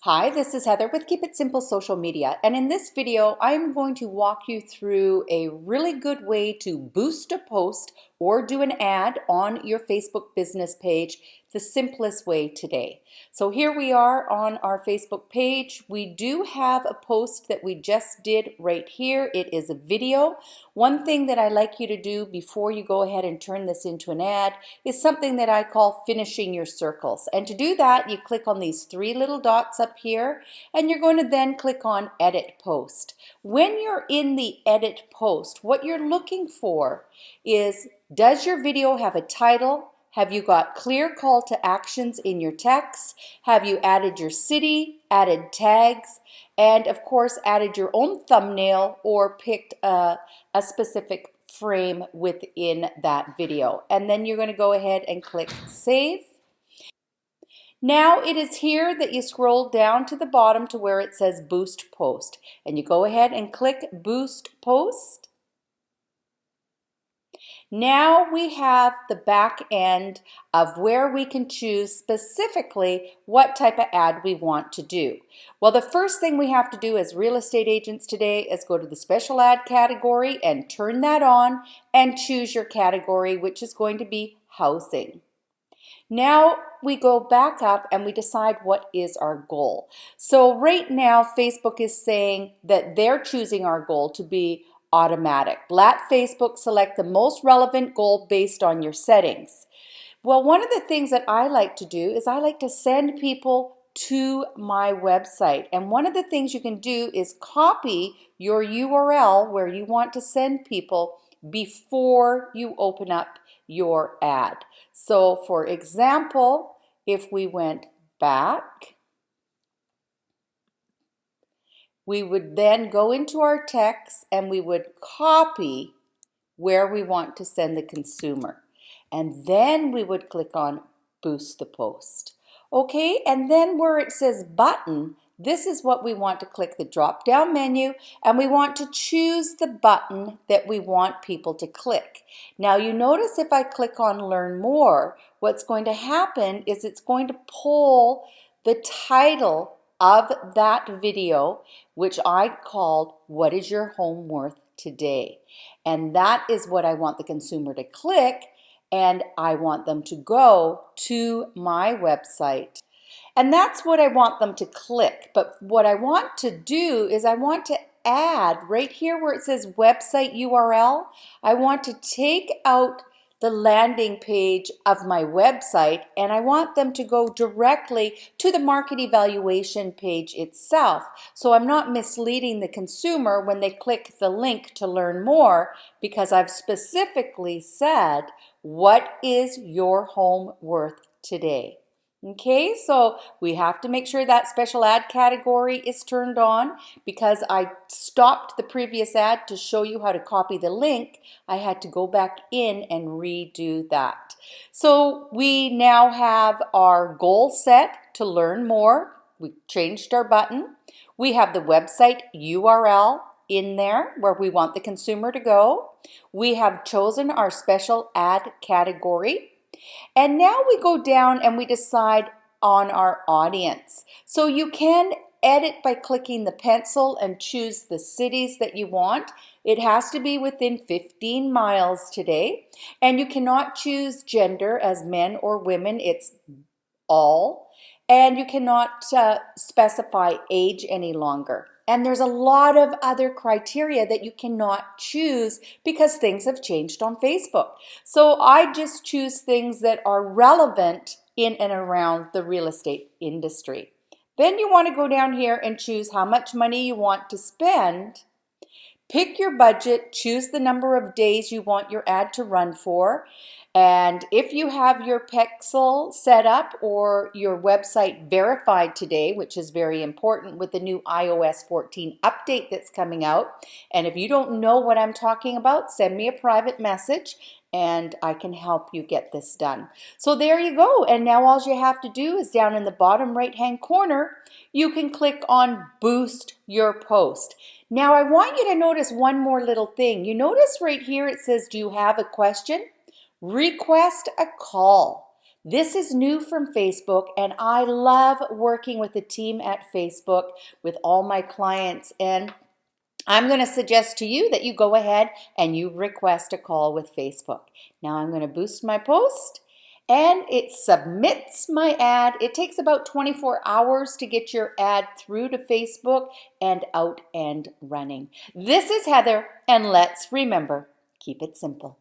Hi, this is Heather with Keep It Simple Social Media, and in this video I'm going to walk you through a really good way to boost a post or do an ad on your Facebook business page the simplest way today. So here we are on our Facebook page. We do have a post that we just did right here. It is a video. One thing that I like you to do before you go ahead and turn this into an ad is something that I call finishing your circles. And to do that, you click on these three little dots up here, and you're going to then click on Edit Post. When you're in the Edit Post, what you're looking for is, does your video have a title? Have you got clear call to actions in your text? Have you added your city, added tags, and of course added your own thumbnail or picked a specific frame within that video? And then you're going to go ahead and click Save. Now it is here that you scroll down to the bottom to where it says Boost Post. And you go ahead and click Boost Post. Now we have the back end of where we can choose specifically what type of ad we want to do. Well, the first thing we have to do as real estate agents today is go to the special ad category and turn that on and choose your category, which is going to be housing. Now we go back up and we decide what is our goal. So right now Facebook is saying that they're choosing our goal to be automatic. Let Facebook select the most relevant goal based on your settings. Well, one of the things that I like to do is I like to send people to my website. And one of the things you can do is copy your URL where you want to send people before you open up your ad. So for example, if we went back, we would then go into our text and we would copy where we want to send the consumer. And then we would click on Boost the Post. Okay, and then where it says button, this is what we want to click, the drop down menu, and we want to choose the button that we want people to click. Now you notice if I click on Learn More, what's going to happen is it's going to pull the title of that video, which I called What is Your Home Worth Today? And that is what I want the consumer to click, and I want them to go to my website. And that's what I want them to click. But what I want to do is I want to add right here where it says website URL, I want to take out the landing page of my website, and I want them to go directly to the market evaluation page itself. So I'm not misleading the consumer when they click the link to learn more, because I've specifically said, what is your home worth today? Okay, so we have to make sure that special ad category is turned on. Because I stopped the previous ad to show you how to copy the link, I had to go back in and redo that. So we now have our goal set to learn more. We changed our button. We have the website URL in there where we want the consumer to go. We have chosen our special ad category. And now we go down and we decide on our audience. So you can edit by clicking the pencil and choose the cities that you want. It has to be within 15 miles today. And you cannot choose gender as men or women. It's all. And you cannot specify age any longer. And there's a lot of other criteria that you cannot choose because things have changed on Facebook. So I just choose things that are relevant in and around the real estate industry. Then you want to go down here and choose how much money you want to spend. Pick your budget, choose the number of days you want your ad to run for. And if you have your pixel set up or your website verified today, which is very important with the new iOS 14 update that's coming out. And if you don't know what I'm talking about, send me a private message and I can help you get this done. So there you go. And now all you have to do is down in the bottom right-hand corner, you can click on Boost Your Post. Now I want you to notice one more little thing. You notice right here it says, do you have a question? Request a call. This is new from Facebook, and I love working with the team at Facebook with all my clients. And I'm going to suggest to you that you go ahead and you request a call with Facebook. Now I'm going to boost my post and it submits my ad. It takes about 24 hours to get your ad through to Facebook and out and running. This is Heather, and let's remember, keep it simple.